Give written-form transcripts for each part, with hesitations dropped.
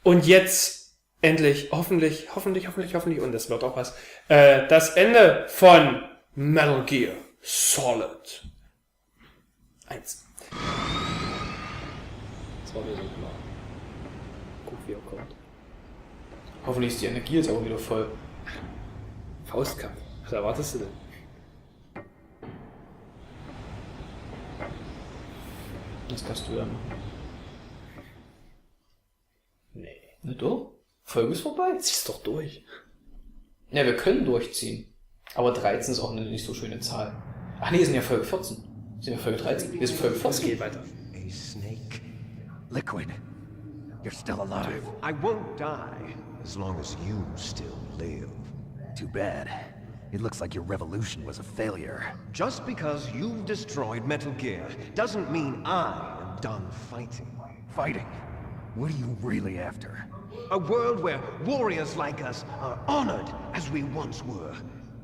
Und jetzt endlich, hoffentlich, und das wird auch was, das Ende von Metal Gear Solid 1. Das war mir so klar. Guck, wie er kommt. Hoffentlich ist die Energie jetzt auch wieder voll. Faustkampf. Was erwartest du denn? Das kannst du ja machen. Nee. Na doch. Folge ist vorbei. Zieh's doch durch. Ja, wir können durchziehen. Aber 13 ist auch eine nicht so schöne Zahl. Ach nee, wir sind ja Folge 14. Wir sind ja Folge 13. Wir sind Folge 14. Geht weiter. A snake. Liquid, you're still alive. I won't die as long as you still live. Too bad. It looks like your revolution was a failure. Just because you've destroyed Metal Gear doesn't mean I am done fighting. Fighting? What are you really after? A world where warriors like us are honored as we once were,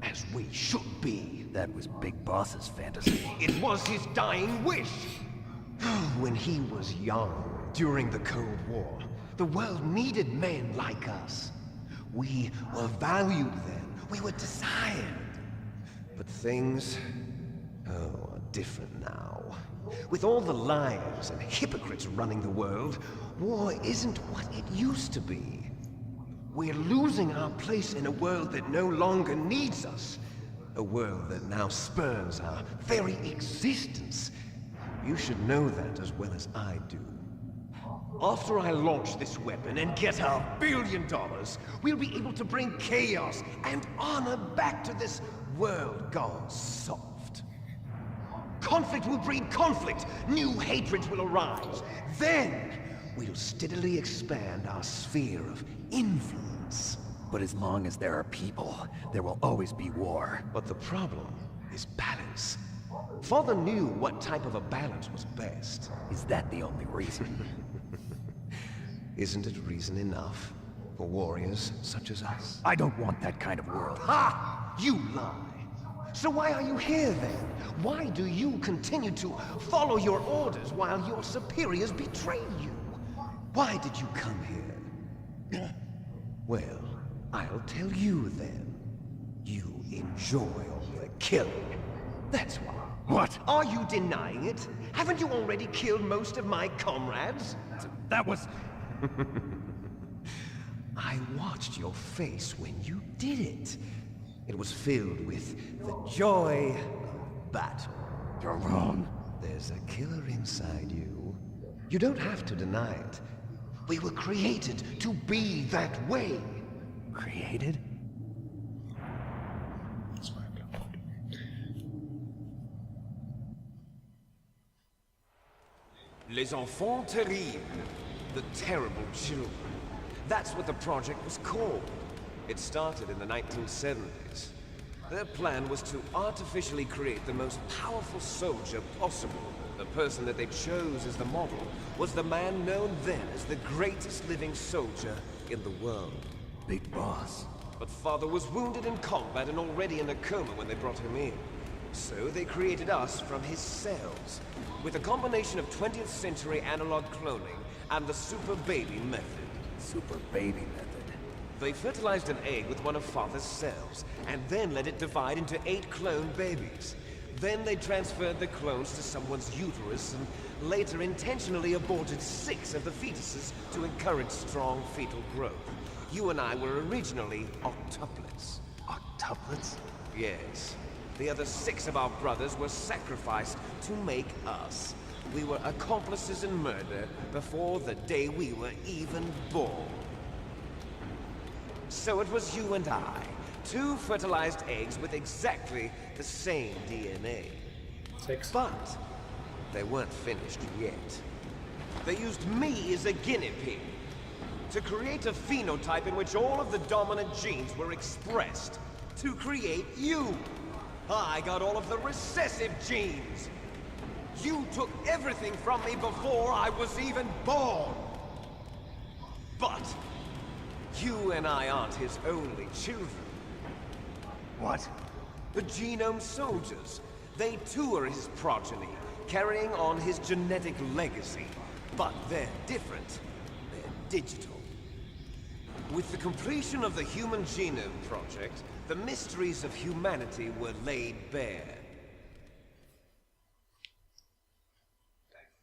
as we should be. That was Big Boss's fantasy. It was his dying wish. When he was young, during the Cold War, the world needed men like us. We were valued then. We were desired. But things, are different now. With all the liars and hypocrites running the world, war isn't what it used to be. We're losing our place in a world that no longer needs us. A world that now spurns our very existence. You should know that as well as I do. After I launch this weapon and get our $1 billion, we'll be able to bring chaos and honor back to this world gone soft. Conflict will breed conflict. New hatreds will arise. Then, we'll steadily expand our sphere of influence. But as long as there are people, there will always be war. But the problem is balance. Father knew what type of a balance was best. Is that the only reason? Isn't it reason enough for warriors such as us? I don't want that kind of world. Ha! You lie! So why are you here then? Why do you continue to follow your orders while your superiors betray you? Why did you come here? Well, I'll tell you then. You enjoy all the killing. That's why. What? Are you denying it? Haven't you already killed most of my comrades? That was... I watched your face when you did it. It was filled with the joy of battle. You're wrong. There's a killer inside you. You don't have to deny it. We were created to be that way. Created? Les enfants terribles. The terrible children. That's what the project was called. It started in the 1970s. Their plan was to artificially create the most powerful soldier possible. The person that they chose as the model was the man known then as the greatest living soldier in the world. Big Boss. But Father was wounded in combat and already in a coma when they brought him in. So they created us from his cells, with a combination of 20th century analog cloning and the super baby method. Super baby method. They fertilized an egg with one of Father's cells, and then let it divide into 8 clone babies. Then they transferred the clones to someone's uterus, and later intentionally aborted 6 of the fetuses to encourage strong fetal growth. You and I were originally octuplets. Octuplets? Yes. The other 6 of our brothers were sacrificed to make us. We were accomplices in murder before the day we were even born. So it was you and I, 2 fertilized eggs with exactly the same DNA. 6. But they weren't finished yet. They used me as a guinea pig to create a phenotype in which all of the dominant genes were expressed to create you. I got all of the recessive genes. You took everything from me before I was even born. But you and I aren't his only children. What? The genome soldiers. They too are his progeny, carrying on his genetic legacy. But they're different. They're digital. With the completion of the Human Genome Project, the mysteries of humanity were laid bare.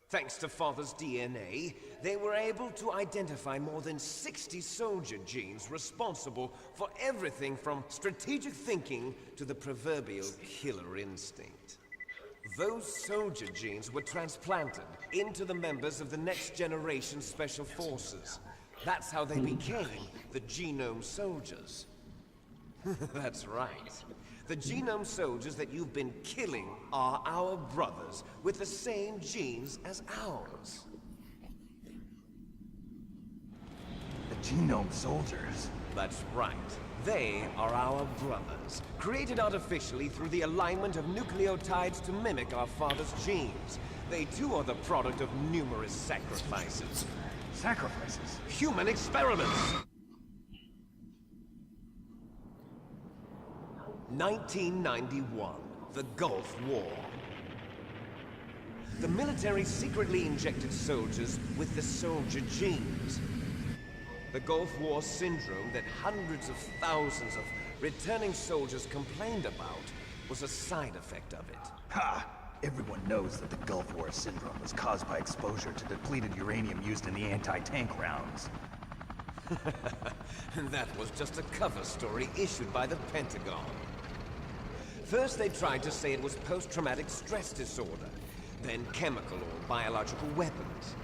Thanks to Father's DNA, they were able to identify more than 60 soldier genes responsible for everything from strategic thinking to the proverbial killer instinct. Those soldier genes were transplanted into the members of the next generation special forces. That's how they became the Genome Soldiers. That's right. The Genome Soldiers that you've been killing are our brothers, with the same genes as ours. The Genome Soldiers? That's right. They are our brothers, created artificially through the alignment of nucleotides to mimic our father's genes. They too are the product of numerous sacrifices. Sacrifices? Human experiments! 1991, the Gulf War. The military secretly injected soldiers with the soldier genes. The Gulf War syndrome that hundreds of thousands of returning soldiers complained about was a side effect of it. Ha! Everyone knows that the Gulf War syndrome was caused by exposure to depleted uranium used in the anti-tank rounds. That was just a cover story issued by the Pentagon. First they tried to say it was post-traumatic stress disorder, then chemical or biological weapons.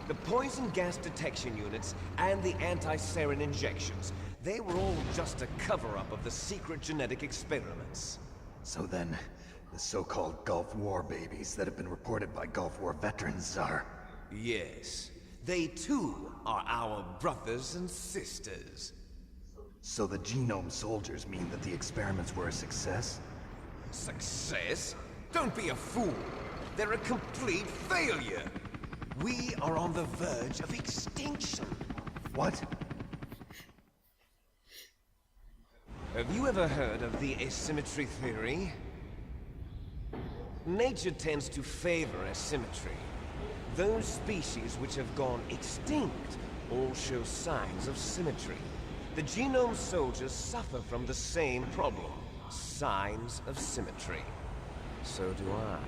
The poison gas detection units and the anti-sarin injections, they were all just a cover-up of the secret genetic experiments. So then, the so-called Gulf War babies that have been reported by Gulf War veterans are... Yes, they too are our brothers and sisters. So the Genome Soldiers mean that the experiments were a success? Success? Don't be a fool. They're a complete failure. We are on the verge of extinction. What? Have you ever heard of the asymmetry theory? Nature tends to favor asymmetry. Those species which have gone extinct all show signs of symmetry. The Genome Soldiers suffer from the same problem. Signs of symmetry. So do I.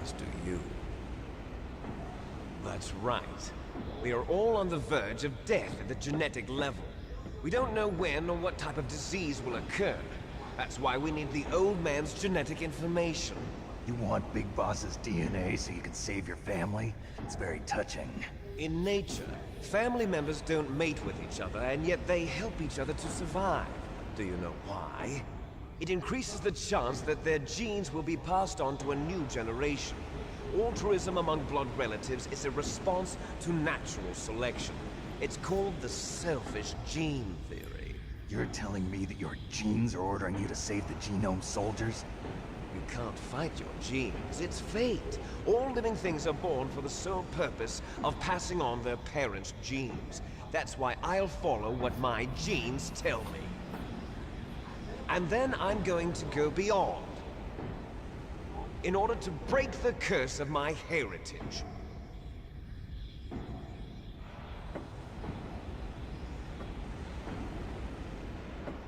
As do you. That's right. We are all on the verge of death at the genetic level. We don't know when or what type of disease will occur. That's why we need the old man's genetic information. You want Big Boss's DNA so you can save your family? It's very touching. In nature, family members don't mate with each other, and yet they help each other to survive. Do you know why? It increases the chance that their genes will be passed on to a new generation. Altruism among blood relatives is a response to natural selection. It's called the selfish gene theory. You're telling me that your genes are ordering you to save the Genome Soldiers? You can't fight your genes. It's fate. All living things are born for the sole purpose of passing on their parents' genes. That's why I'll follow what my genes tell me. And then I'm going to go beyond. In order to break the curse of my heritage.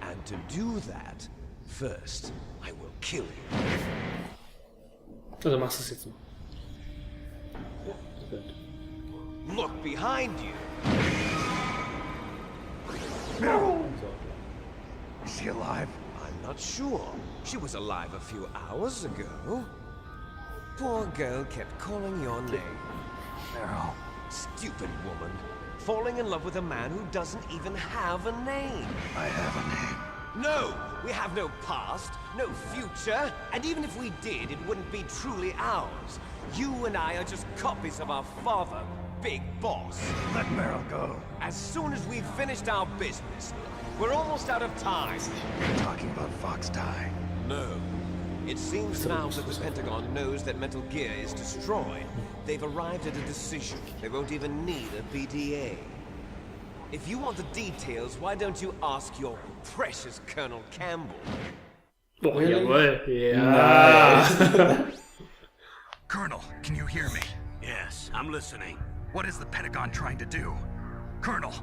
And to do that, first, I will kill you. Also machst du es jetzt noch. Look behind you. Is she alive? I'm not sure. She was alive a few hours ago. Poor girl kept calling your name. Meryl. Stupid woman. Falling in love with a man who doesn't even have a name. I have a name. No! We have no past, no future, and even if we did, it wouldn't be truly ours. You and I are just copies of our father, Big Boss. Let Meryl go. As soon as we've finished our business, we're almost out of time. You're talking about Fox Die. No. It seems now that the Pentagon knows that Metal Gear is destroyed. They've arrived at a decision. They won't even need a PDA. If you want the details, why don't you ask your precious Colonel Campbell? Oh, jawohl. Ja. Colonel, can you hear me? Yes, I'm listening. What is the Pentagon trying to do? Colonel!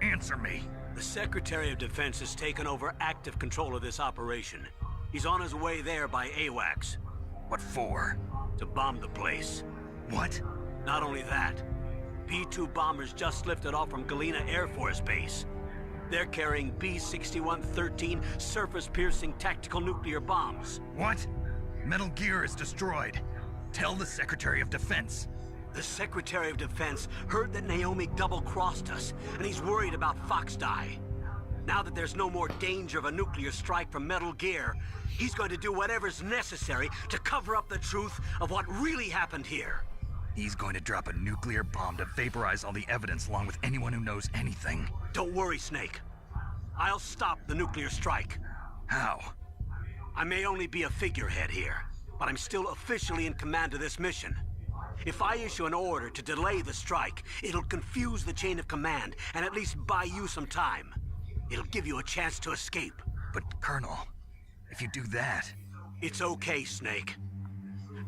Answer me. The Secretary of Defense has taken over active control of this operation. He's on his way there by AWACS. What for? To bomb the place. What? Not only that, B-2 bombers just lifted off from Galena Air Force Base. They're carrying B-6113 surface-piercing tactical nuclear bombs. What? Metal Gear is destroyed. Tell the Secretary of Defense. The Secretary of Defense heard that Naomi double-crossed us, and he's worried about Foxdie. Now that there's no more danger of a nuclear strike from Metal Gear, he's going to do whatever's necessary to cover up the truth of what really happened here. He's going to drop a nuclear bomb to vaporize all the evidence along with anyone who knows anything. Don't worry, Snake. I'll stop the nuclear strike. How? I may only be a figurehead here, but I'm still officially in command of this mission. If I issue an order to delay the strike, it'll confuse the chain of command and at least buy you some time. It'll give you a chance to escape. But, Colonel, if you do that... It's okay, Snake.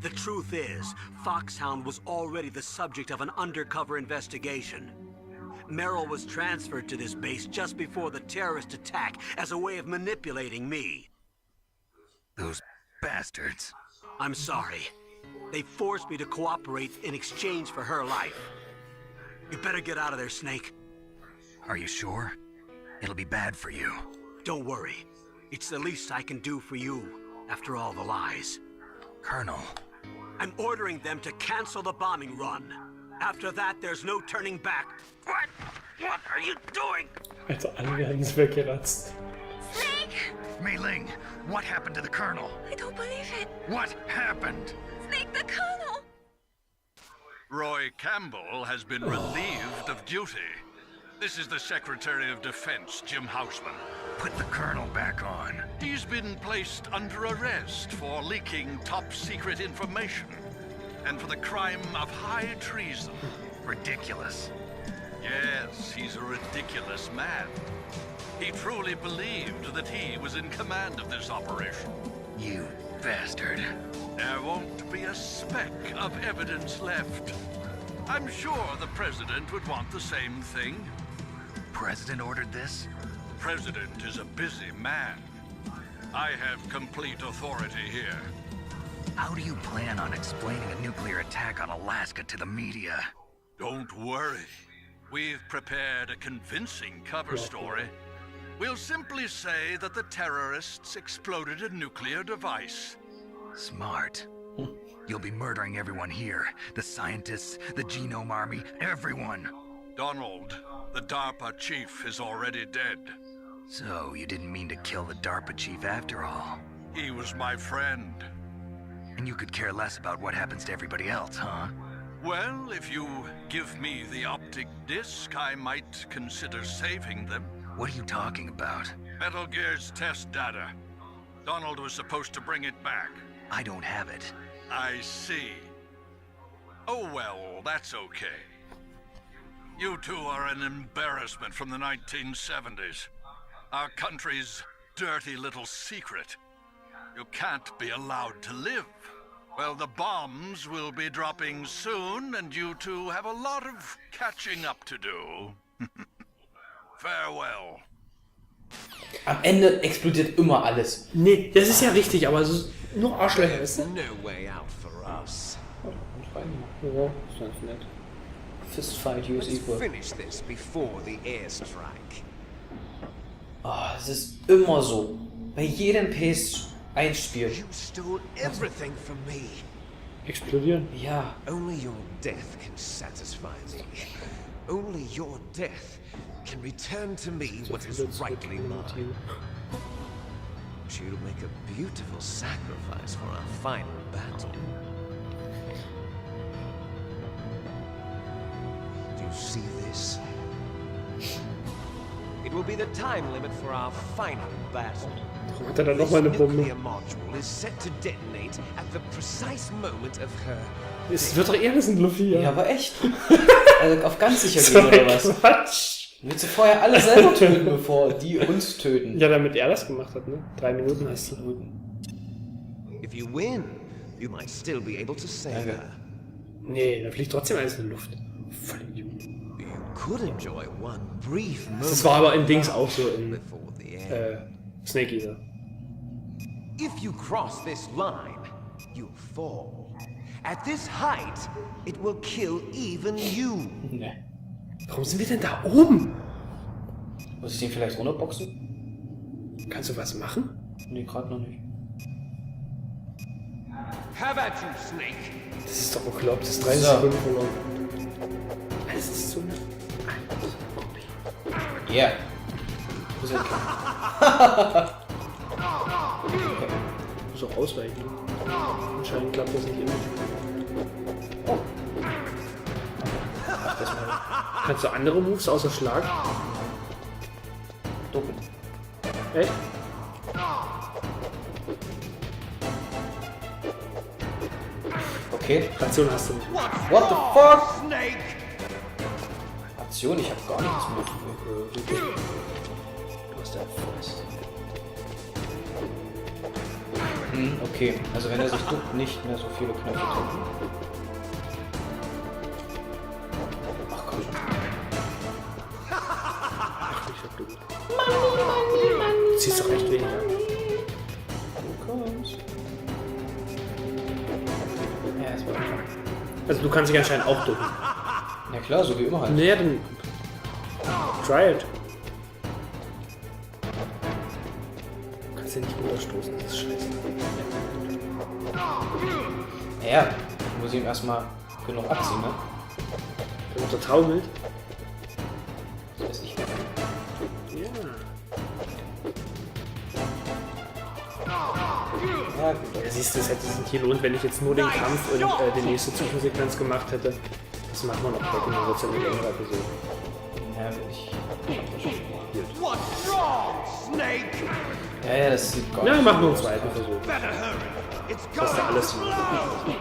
The truth is, Foxhound was already the subject of an undercover investigation. Merrill was transferred to this base just before the terrorist attack as a way of manipulating me. Those bastards. I'm sorry. They forced me to cooperate in exchange for her life. You better get out of there, Snake. Are you sure? It'll be bad for you. Don't worry. It's the least I can do for you, after all the lies. Colonel. I'm ordering them to cancel the bombing run. After that, there's no turning back. What? What are you doing? Alter, alle werden's weggeratzt. Snake! Mei Ling, what happened to the Colonel? I don't believe it. What happened? Snake, the Colonel! Roy Campbell has been relieved of duty. This is the Secretary of Defense, Jim Houseman. Put the Colonel back on. He's been placed under arrest for leaking top-secret information and for the crime of high treason. Ridiculous. Yes, he's a ridiculous man. He truly believed that he was in command of this operation. You bastard. There won't be a speck of evidence left. I'm sure the President would want the same thing. President ordered this? The President is a busy man. I have complete authority here. How do you plan on explaining a nuclear attack on Alaska to the media? Don't worry. We've prepared a convincing cover story. We'll simply say that the terrorists exploded a nuclear device. Smart. You'll be murdering everyone here. The scientists, the Genome Army, everyone. Donald, the DARPA chief, is already dead. So, you didn't mean to kill the DARPA chief after all. He was my friend. And you could care less about what happens to everybody else, huh? Well, if you give me the optic disc, I might consider saving them. What are you talking about? Metal Gear's test data. Donald was supposed to bring it back. I don't have it. I see. Oh well, that's okay. You two are an embarrassment from the 1970s. Our country's dirty little secret. You can't be allowed to live. Well, the bombs will be dropping soon, and you two have a lot of catching up to do. Farewell. Am Ende explodiert immer alles. Nee, das ist ja richtig, aber es ist nur Arschlöcher, weißt du? No way out for us. Ja, ist ganz nett. Fistfight, use Let's equal. finish this before the airstrike. Oh, es ist immer so. Bei jedem PS1-Spiel. You stole everything from me. Explodieren. Ja. Only your death can satisfy me. Only your death can return to me what is rightly mine. You'll make a beautiful sacrifice for our final battle. Do you see this? It will be the time limit for our final battle. Warum hat er da This nochmal eine Bombe? nuclear module is set to detonate at the precise moment of her. Es wird doch eher ein Luffy, Ja, ja. aber echt. Also auf ganz sicher So gehen, oder ein was? Quatsch. Willst du vorher alle selber töten, bevor die uns töten? Ja, damit er das gemacht hat, ne? 3 Minuten hast du. If you win, you might still be able to save Danke. her. Nee, da fliegt trotzdem alles in die Luft. Voll Idiot. You could enjoy one brief moment. Das war aber in Dings auch so in before the end. Snake Eater. If you cross this line, you'll fall. At this height, it will kill even you. Ne. Warum sind wir denn da oben? Muss ich den vielleicht runterboxen? Kannst du was machen? Nee, gerade noch nicht. How about you, Snake? Das ist doch bekloppt, das ist 30 So. Sekunden verloren. Das ist so eine... Yeah. Muss Muss auch ausweichen. Anscheinend klappt das nicht immer. Oh. Ach, das mal. Kannst du andere Moves außer Schlag? Ducken. Echt? Okay. Aktion hast du nicht. What the fuck? Snake! Aktion, ich hab gar nichts mehr. Du hast ja Force. Okay, also wenn er sich duckt, nicht mehr so viele Knöpfe drücken. Ach komm schon. Ach, ich hab du. Du ziehst doch echt wenig an. Du kommst. Ja, es war klar. Also du kannst dich anscheinend auch ducken. Ja klar, so wie immer halt. Naja, dann... Try it. Du kannst ja nicht runterstoßen, das ist scheiße. Ja, muss ich ihm erstmal genug abziehen, ne? Wenn du taumelt. Das weiß ich. Ja. Ja, gut. Ja, siehst du, es hätte sich nicht gelohnt, wenn ich jetzt nur den Kampf und die nächste Zwischensequenz gemacht hätte. Das machen wir noch weg und dann wird es ja eine längere Episode. Ja, ich. What's wrong, Snake? Ja, das sieht gar Ja, nicht machen wir so einen aus. zweiten Versuch. Better hurry. It's Das ist ja going alles slow.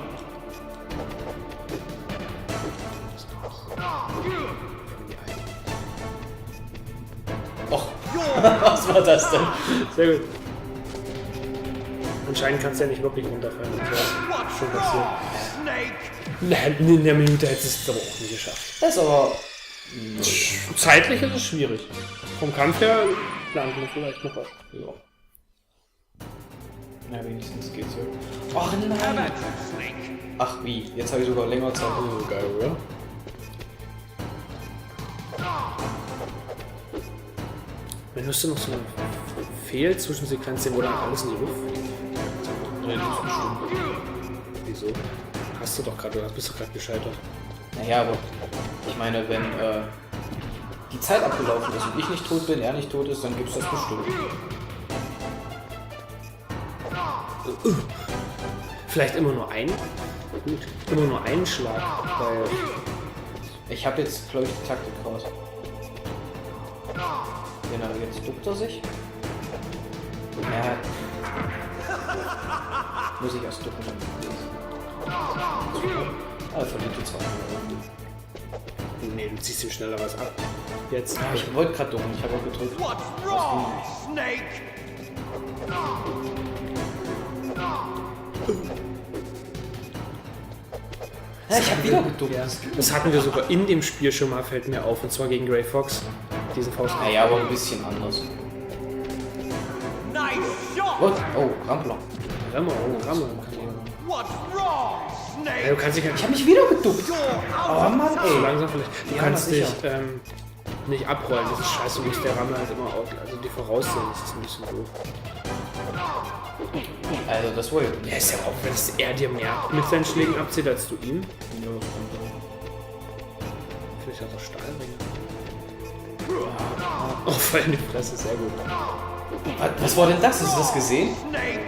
Och, was war das denn? Sehr gut. Anscheinend kannst du ja nicht wirklich runterfallen. Das wäre schon passiert. Snake! Nein, in der Minute hättest du es aber auch nicht geschafft. Das ist aber. Zeitlich ist es schwierig. Vom Kampf her plant man vielleicht noch was. Ja. Na, wenigstens geht's ja. Ach How nein! about you, Snake? Ach wie, jetzt habe ich sogar länger Zeit. Oh, geil, oder? Wenn du noch so eine Fehl-Zwischensequenz sehen, wo dann alles in die Luft fliegt. Nee, das ist bestimmt. Wieso? Hast du doch gerade, bist du gerade gescheitert. Naja, aber ich meine, wenn die Zeit abgelaufen ist und ich nicht tot bin, er nicht tot ist, dann gibt's das bestimmt. Vielleicht immer nur einen? Gut, immer nur einen Schlag, weil... Ich habe jetzt, glaube ich, die Taktik raus. Genau, jetzt duckt er sich. Ja. Muss ich erst ducken. Ah, verliert die 2. Nee, du ziehst ihm schneller was ab. Jetzt. Ah, ich wollte gerade ducken, ich habe auch gedrückt. What's wrong, Snake? Ja, ich habe wieder geduckt. Ja, das hatten wir sogar in dem Spiel schon mal, fällt mir auf, und zwar gegen Grey Fox. Diesen Faust. Naja, aber ein bisschen anders. Nice shot! What? Oh, Rampler. Ramme. What's wrong, Ja, Snake? du kannst dich Ich habe mich wieder geduckt. You're Oh out Mann, so ey. langsam vielleicht. Du Ja, kannst na dich sicher. nicht abrollen. Das ist scheiße, du musst der Ramme halt immer also die voraussehen. Das ist ein bisschen doof. Also, das wollte ich Ja, ist ja auch, wenn er dir mehr mit seinen Schlägen abzieht als du ihm. Vielleicht hat er Stahlringe. Oh, voll in die Fresse, sehr gut. Was war denn das? Hast du das gesehen? Snake!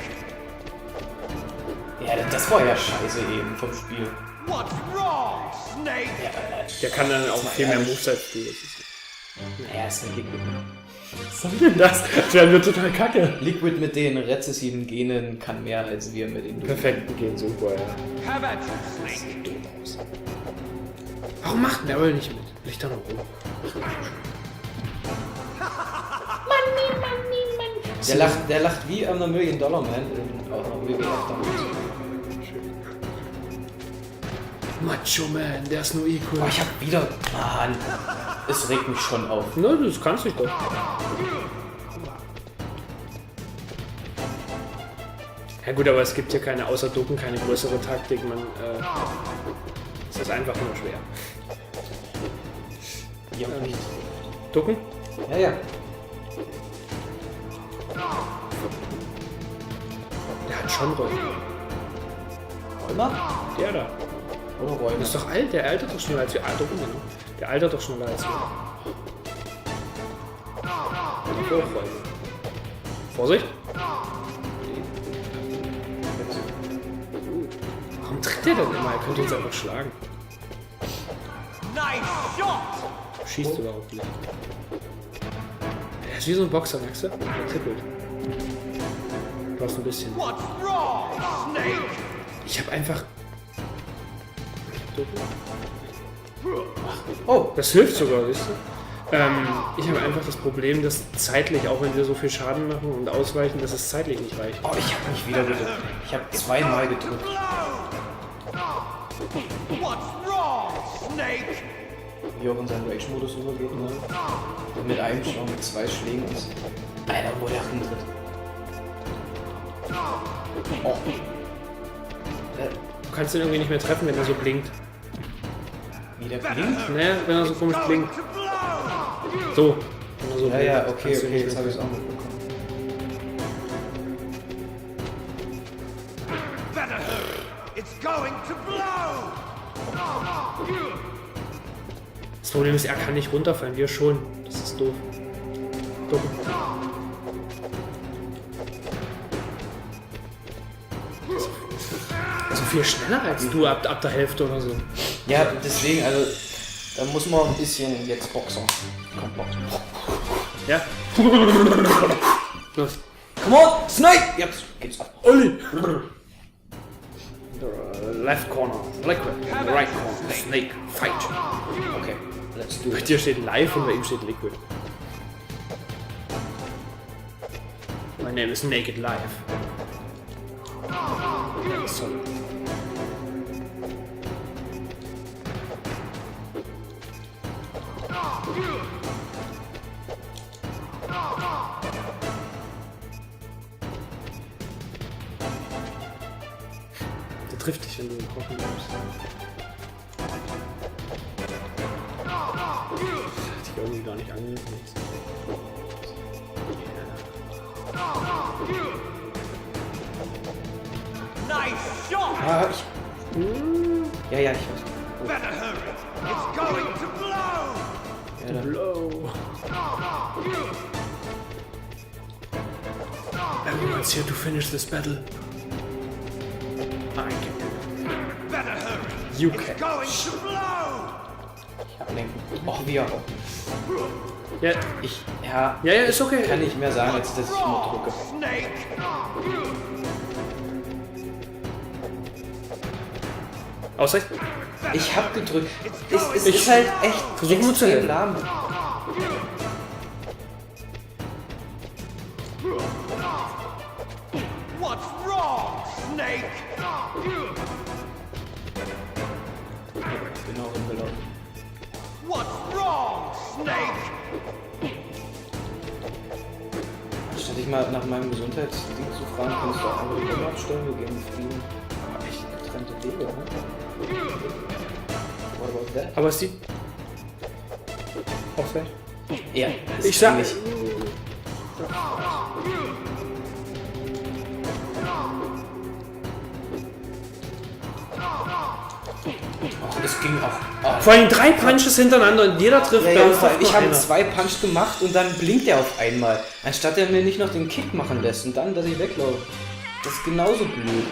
Ja, das war ja scheiße eben vom Spiel. What's wrong, Snake? Der kann dann auch viel mehr Moves als du. Das ist Ja, ist ein Liquid. was soll denn das? Das wäre mir total kacke. Liquid mit den rezessiven Genen kann mehr als wir mit den Perfekten gehen super, ja. How about you, Snake? Dumm aus. Warum macht Meryl nicht mit? Licht da noch rum. Der lacht wie am $1 Million Man in auch noch WWF damals. Macho Man, der ist nur equal. Oh, ich hab wieder. Mann. es regt mich schon auf. Na, das kannst du doch. Ja gut, aber es gibt hier keine, außer Ducken, keine größere Taktik. Es ist einfach nur schwer. Ja, nicht. Ducken? Ja, ja. Der hat schon Räume. Räumer? Der da. Oder Räume? Der ist doch alt, der altert doch schneller als wir. Ducken, ne? Der altert doch schneller als wir. Auch Räume. Vorsicht! Warum tritt der denn immer? Er könnte uns einfach schlagen. Schießt überhaupt nicht. Er ist wie so ein Boxer, merkst du? Der tippelt. Du hast ein bisschen. Ich hab einfach. Oh, das hilft sogar, siehst du? Ich habe einfach das Problem, dass zeitlich, auch wenn wir so viel Schaden machen und ausweichen, dass es zeitlich nicht reicht. Oh, ich habe mich wieder gedrückt. Ich habe zweimal gedrückt. Wie auch in seinen Rage-Modus übergeht, ne? Und mit einem Schlag, mit 2 Schlägen ist. Alter, wo der hintritt. Oh. Du kannst ihn irgendwie nicht mehr treffen, wenn er so blinkt. Wie der blinkt? Ne, wenn er so komisch blinkt. So. Wenn er so Ja, blinkt, ja, okay, kannst du ihn okay, nicht jetzt mehr habe ich es auch mitbekommen. Das Problem ist, er kann nicht runterfallen, wir schon. Das ist doof. Dumm. So viel schneller als du ab der Hälfte oder so. Ja, deswegen, also, da muss man ein bisschen jetzt boxen. Komm, boxen. Ja. Los. Come on, Snake! Jetzt geht's ab. Olli! Left corner, liquid. Right corner, snake, fight. Okay, let's do Bei it. dir steht live und bei ihm steht liquid. My name is Naked Live. So. Der trifft dich, wenn du ihn kochen bleibst. Hat dich irgendwie gar nicht angegriffen. Ah, ich. Ja, ja, ich weiß. Ja, da. Blow. Everyone's here to finish this battle. I can. You can. Ich ablenken. Och, wie auch. Ja, Ja, ja, ist okay. kann nicht mehr sagen, als dass ich immer drücke. Ausrecht. Ich hab gedrückt. Es ist halt echt Versuch nur zu helfen. lahm. Genau hingelaufen. Anstatt dich mal nach meinem Gesundheitsding zu fragen, kannst du auch einfach die Nummer abstellen, wir gehen fliegen. Aber echt getrennte Wege, ne? What about that? Aber es sieht. Ausrecht. Ja, Ich sag nicht. Ach, das ging auch. Vor allem 3 Punches hintereinander und jeder trifft. Ja, dann ja, trifft ich nur habe einer. 2 Punch gemacht und dann blinkt er auf einmal. Anstatt er mir nicht noch den Kick machen lässt und dann, dass ich weglaufe. Das ist genauso blöd.